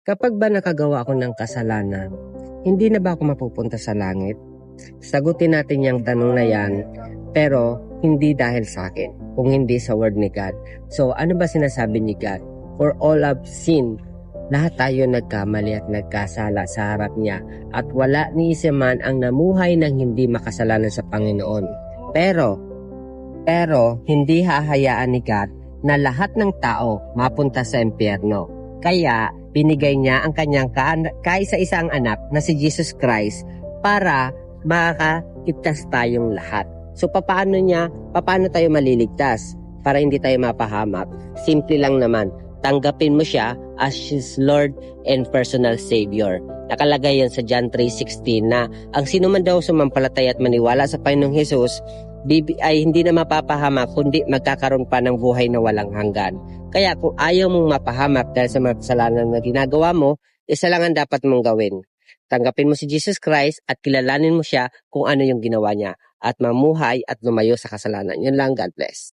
Kapag ba nakagawa ako ng kasalanan, hindi na ba ako mapupunta sa langit? Sagutin natin yung tanong na yan, pero hindi dahil sa akin, kung hindi sa word ni God. So, ano ba sinasabi ni God? For all have sinned, lahat tayo nagkamali at nagkasala sa harap niya, at wala ni isa man ang namuhay ng hindi makasalanan sa Panginoon. Pero, hindi hahayaan ni God na lahat ng tao mapunta sa impyerno. Kaya, binigay niya ang kanyang kaisa-isang anak na si Jesus Christ para makakligtas tayong lahat. So, paano tayo maliligtas? Para hindi tayo mapahamak. Simple lang naman, tanggapin mo siya as His Lord and personal Savior. Nakalagay yan sa John 3:16 na ang sino man daw sumampalataya at maniwala sa Panginoong Hesus ay hindi na mapapahamak, kundi magkakaroon pa ng buhay na walang hanggan. Kaya kung ayaw mong mapahamak dahil sa mga kasalanan na ginagawa mo, isa lang ang dapat mong gawin. Tanggapin mo si Jesus Christ at kilalanin mo siya kung ano yung ginawa niya at mamuhay at lumayo sa kasalanan. Yun lang, God bless.